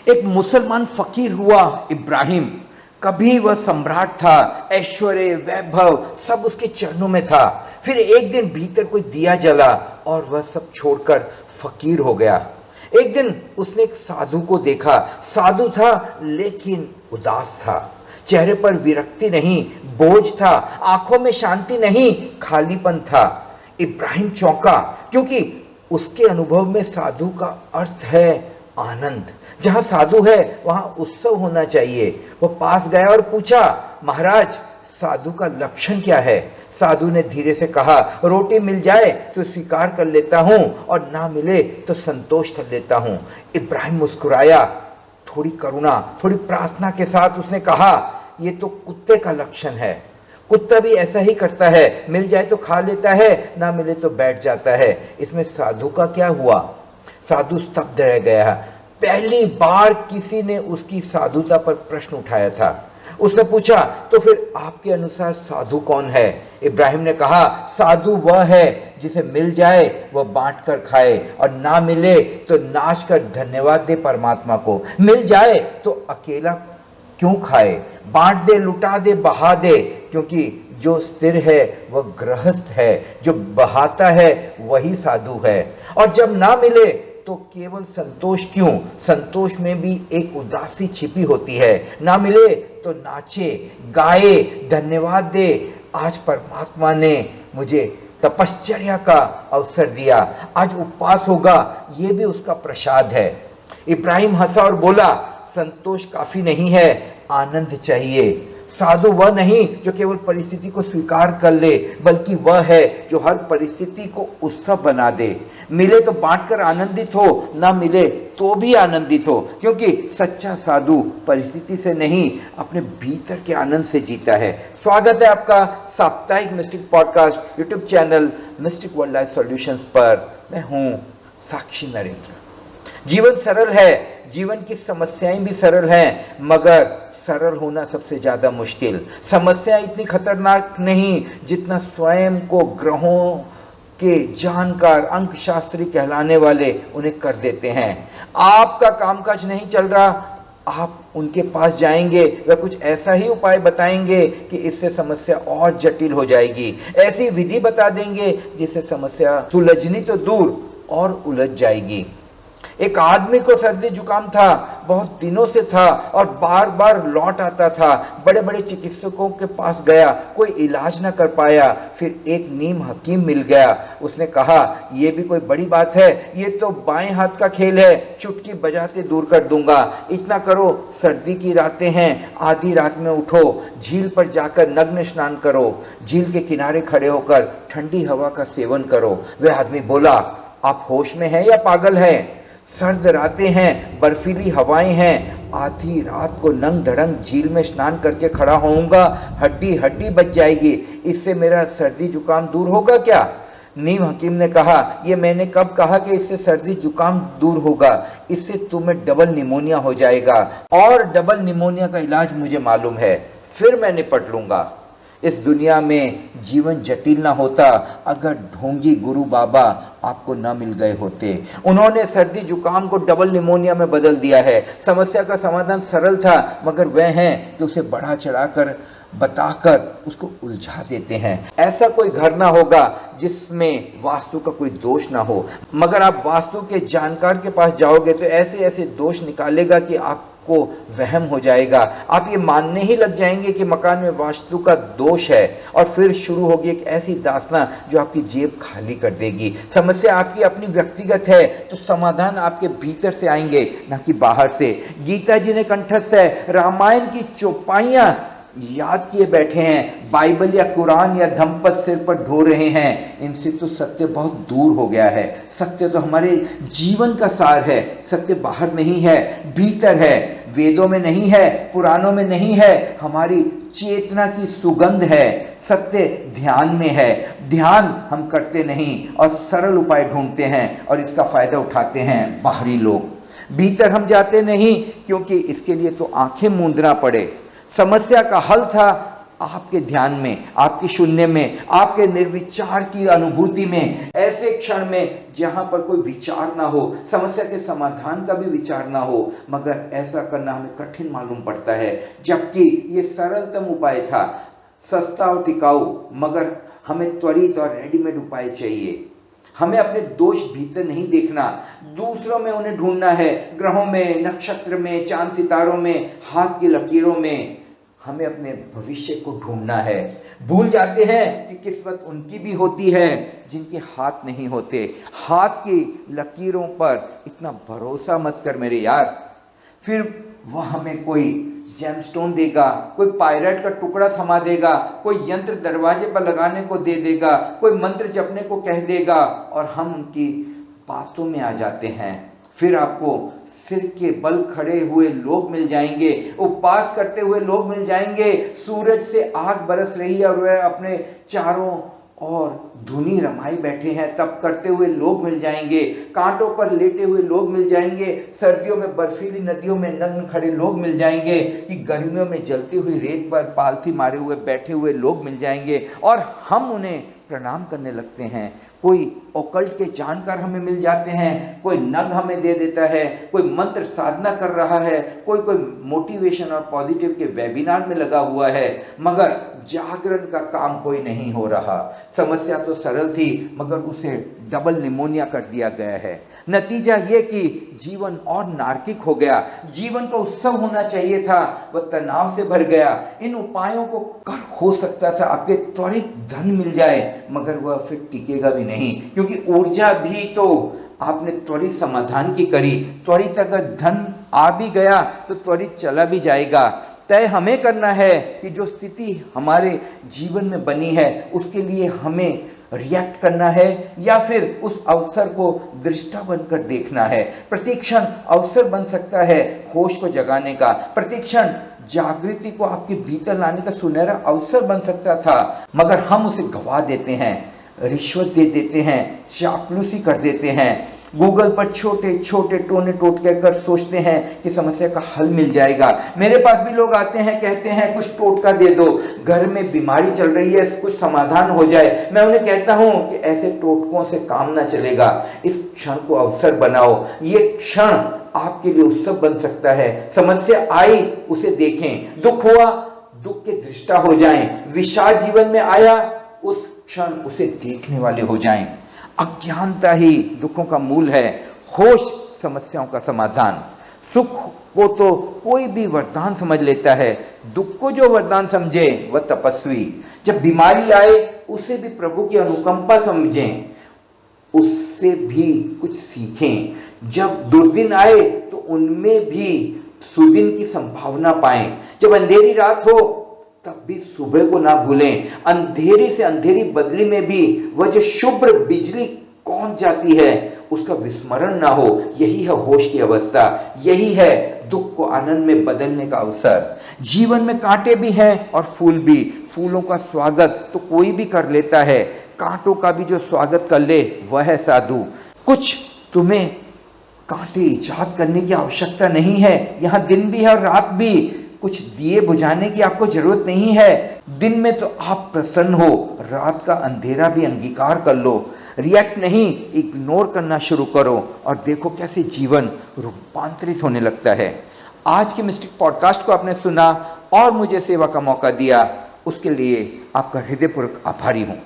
एक मुसलमान फकीर हुआ इब्राहिम। कभी वह सम्राट था, ऐश्वर्य वैभव सब उसके चरणों में था। फिर एक दिन भीतर कोई दिया जला और वह सब छोड़कर फकीर हो गया। एक दिन उसने एक साधु को देखा। साधु था लेकिन उदास था, चेहरे पर विरक्ति नहीं, बोझ था, आंखों में शांति नहीं, खालीपन था। इब्राहिम चौंका, क्योंकि उसके अनुभव में साधु का अर्थ है आनंद। जहां साधु है वहां उत्सव होना चाहिए। वो पास गया और पूछा, महाराज साधु का लक्षण क्या है? साधु ने धीरे से कहा, रोटी मिल जाए तो स्वीकार कर लेता हूं और ना मिले तो संतोष कर लेता हूं। इब्राहिम मुस्कुराया, थोड़ी करुणा, थोड़ी प्रार्थना के साथ उसने कहा, यह तो कुत्ते का लक्षण है। कुत्ता भी ऐसा ही करता है, मिल जाए तो खा लेता है, ना मिले तो बैठ जाता है। इसमें साधु का क्या हुआ? साधु स्तब्ध रह गया। पहली बार किसी ने उसकी साधुता पर प्रश्न उठाया था। उसने पूछा, तो फिर आपके अनुसार साधु कौन है? इब्राहिम ने कहा, साधु वह है जिसे मिल जाए वह बांट कर खाए और ना मिले तो नाश कर धन्यवाद दे परमात्मा को। मिल जाए तो अकेला क्यों खाए, बांट दे, लुटा दे, बहा दे, क्योंकि जो स्थिर है वह गृहस्थ है, जो बहाता है वही साधु है। और जब ना मिले तो केवल संतोष क्यों, संतोष में भी एक उदासी छिपी होती है। ना मिले तो नाचे, गाए, धन्यवाद दे, आज परमात्मा ने मुझे तपश्चर्या का अवसर दिया, आज उपवास होगा, यह भी उसका प्रसाद है। इब्राहिम हंसा और बोला, संतोष काफी नहीं है, आनंद चाहिए। साधु वह नहीं जो केवल परिस्थिति को स्वीकार कर ले, बल्कि वह है जो हर परिस्थिति को उत्सव बना दे। मिले तो बांटकर आनंदित हो, ना मिले तो भी आनंदित हो, क्योंकि सच्चा साधु परिस्थिति से नहीं अपने भीतर के आनंद से जीता है। स्वागत है आपका साप्ताहिक mistake podcast YouTube channel mistake world life solutions पर। मैं हूं साक्षी नरेंद्र। जीवन सरल है, जीवन की समस्याएं भी सरल हैं, मगर सरल होना सबसे ज्यादा मुश्किल। समस्या इतनी खतरनाक नहीं जितना स्वयं को ग्रहों के जानकार अंकशास्त्री कहलाने वाले उन्हें कर देते हैं। आपका कामकाज नहीं चल रहा, आप उनके पास जाएंगे, वह कुछ ऐसा ही उपाय बताएंगे कि इससे समस्या और जटिल हो जाएगी। ऐसी विधि बता देंगे जिससे समस्या सुलझनी तो दूर और उलझ जाएगी। एक आदमी को सर्दी जुकाम था, बहुत दिनों से था और बार बार लौट आता था। बड़े बड़े चिकित्सकों के पास गया, कोई इलाज ना कर पाया। फिर एक नीम हकीम मिल गया। उसने कहा, यह भी कोई बड़ी बात है, ये तो बाएं हाथ का खेल है, चुटकी बजाते दूर कर दूंगा। इतना करो, सर्दी की रातें हैं, आधी रात में उठो, झील पर जाकर नग्न स्नान करो, झील के किनारे खड़े होकर ठंडी हवा का सेवन करो। वह आदमी बोला, आप होश में हैं या पागल हैं? सर्द रातें हैं, बर्फीली हवाएं हैं, आधी रात को नंग धड़ंग झील में स्नान करके खड़ा होऊंगा, हड्डी हड्डी बच जाएगी, इससे मेरा सर्दी जुकाम दूर होगा क्या? नीम हकीम ने कहा, ये मैंने कब कहा कि इससे सर्दी जुकाम दूर होगा? इससे तुम्हें डबल निमोनिया हो जाएगा, और डबल निमोनिया का इलाज मुझे मालूम है, फिर मैं निपट लूंगा। इस दुनिया में जीवन जटिल ना होता अगर ढोंगी गुरु बाबा आपको ना मिल गए होते। उन्होंने सर्दी जुकाम को डबल निमोनिया में बदल दिया है। समस्या का समाधान सरल था, मगर वह हैं कि उसे बढ़ा चढ़ाकर बताकर उसको उलझा देते हैं। ऐसा कोई घर ना होगा जिसमें वास्तु का कोई दोष ना हो, मगर आप वास्तु के जानकार के पास जाओगे तो ऐसे ऐसे दोष निकालेगा कि आपको वहम हो जाएगा। आप ये मानने ही लग जाएंगे कि मकान में वास्तु का दोष है, और फिर शुरू होगी एक ऐसी दास्तां जो आपकी जेब खाली कर देगी। समस्या आपकी अपनी व्यक्तिगत है तो समाधान आपके भीतर से आएंगे, ना कि बाहर से। गीता जी ने कंठस्थ है, रामायण की चौपाइयां याद किए बैठे हैं, बाइबल या कुरान या धम्मपद सिर पर ढो रहे हैं। इनसे तो सत्य बहुत दूर हो गया है। सत्य तो हमारे जीवन का सार है। सत्य बाहर नहीं है, भीतर है। वेदों में नहीं है, पुराणों में नहीं है, हमारी चेतना की सुगंध है। सत्य ध्यान में है। ध्यान हम करते नहीं और सरल उपाय ढूंढते हैं, और इसका फायदा उठाते हैं बाहरी लोग। भीतर हम जाते नहीं, क्योंकि इसके लिए तो आंखें मूंदना पड़े। समस्या का हल था आपके ध्यान में, आपके शून्य में, आपके निर्विचार की अनुभूति में, ऐसे क्षण में जहां पर कोई विचार ना हो, समस्या के समाधान का भी विचार ना हो, मगर ऐसा करना हमें कठिन मालूम पड़ता है, जबकि ये सरलतम उपाय था, सस्ता और टिकाऊ, मगर हमें त्वरित और रेडीमेड उपाय चाहिए। हमें अपने दोष भीतर नहीं देखना, दूसरों में उन्हें ढूंढना है, ग्रहों में, नक्षत्र में, चांद सितारों में, हाथ की लकीरों में। हमें अपने भविष्य को ढूंढना है। भूल जाते हैं कि किस्मत उनकी भी होती है जिनके हाथ नहीं होते। हाथ की लकीरों पर इतना भरोसा मत कर मेरे यार। फिर वह हमें कोई जेमस्टोन देगा, कोई पायरेट का टुकड़ा थमा देगा, कोई यंत्र दरवाजे पर लगाने को दे देगा, कोई मंत्र जपने को कह देगा और हम उनकी बातों में आ जाते हैं। फिर आपको सिर के बल खड़े हुए लोग मिल जाएंगे, उपवास करते हुए लोग मिल जाएंगे, सूरज से आग बरस रही है और वह अपने चारों और धुनी रमाई बैठे हैं तब करते हुए लोग मिल जाएंगे, कांटों पर लेटे हुए लोग मिल जाएंगे, सर्दियों में बर्फीली नदियों में नग्न खड़े लोग मिल जाएंगे, कि गर्मियों में जलती हुई रेत पर पालथी मारे हुए बैठे हुए लोग मिल जाएंगे और हम उन्हें प्रणाम करने लगते हैं। कोई ओकल्ट के जानकार हमें मिल जाते हैं, कोई नग हमें दे देता है, कोई मंत्र साधना कर रहा है, कोई मोटिवेशन और पॉजिटिव के वेबिनार में लगा हुआ है, मगर जागरण का काम कोई नहीं हो रहा। समस्या तो सरल थी मगर उसे डबल निमोनिया कर दिया गया है। नतीजा ये कि जीवन और नार्किक हो गया। जीवन का उत्सव होना चाहिए था, वह तनाव से भर गया। इन उपायों को कर हो सकता था आपके त्वरित धन मिल जाए, मगर वह फिर टिकेगा भी नहीं, क्योंकि ऊर्जा भी तो आपने त्वरित समाधान की करी। त्वरित अगर धन आ भी गया तो त्वरित चला भी जाएगा। तय हमें करना है कि जो स्थिति हमारे जीवन में बनी है उसके लिए हमें रिएक्ट करना है या फिर उस अवसर को दृष्टा बनकर देखना है। प्रतिक्षण अवसर बन सकता है होश को जगाने का, प्रतिक्षण जागृति को आपके भीतर लाने का सुनहरा अवसर बन सकता था, मगर हम उसे गवा देते हैं, रिश्वत दे देते हैं, चापलूसी कर देते हैं। गूगल पर छोटे छोटे टोने टोटके कर सोचते हैं कि समस्या का हल मिल जाएगा। मेरे पास भी लोग आते हैं, कहते हैं कुछ टोटका दे दो, घर में बीमारी चल रही है, कुछ समाधान हो जाए। मैं उन्हें कहता हूं कि ऐसे टोटकों से काम ना चलेगा, इस क्षण को अवसर बनाओ। ये क्षण आपके लिए उत्सव बन सकता है। समस्या आई उसे देखें, दुख हुआ दुख के दृष्टा हो जाएं, विषाद जीवन में आया उस क्षण उसे देखने वाले हो जाएं। अज्ञानता ही दुखों का मूल है, होश समस्याओं का समाधान। सुख को तो कोई भी वरदान समझ लेता है, दुख को जो वरदान समझे वह तपस्वी। जब बीमारी आए उसे भी प्रभु की अनुकंपा समझें, उससे भी कुछ सीखें। जब दुर्दिन आए तो उनमें भी सुदिन की संभावना पाएं। जब अंधेरी रात हो तब भी सुबह को ना भूलें। अंधेरी से अंधेरी बदली में भी वह जो शुभ्र बिजली कौन जाती है उसका विस्मरण ना हो। यही है होश की अवस्था, यही है दुख को आनंद में बदलने का अवसर। जीवन में कांटे भी हैं और फूल भी। फूलों का स्वागत तो कोई भी कर लेता है, कांटों का भी जो स्वागत कर ले वह है साधु। कुछ तुम्हें कांटे इजाद करने की आवश्यकता नहीं है, यहाँ दिन भी है और रात भी। कुछ दिए बुझाने की आपको जरूरत नहीं है। दिन में तो आप प्रसन्न हो, रात का अंधेरा भी अंगीकार कर लो। रिएक्ट नहीं, इग्नोर करना शुरू करो और देखो कैसे जीवन रूपांतरित होने लगता है। आज के मिस्टिक पॉडकास्ट को आपने सुना और मुझे सेवा का मौका दिया, उसके लिए आपका हृदयपूर्वक आभारी हूं।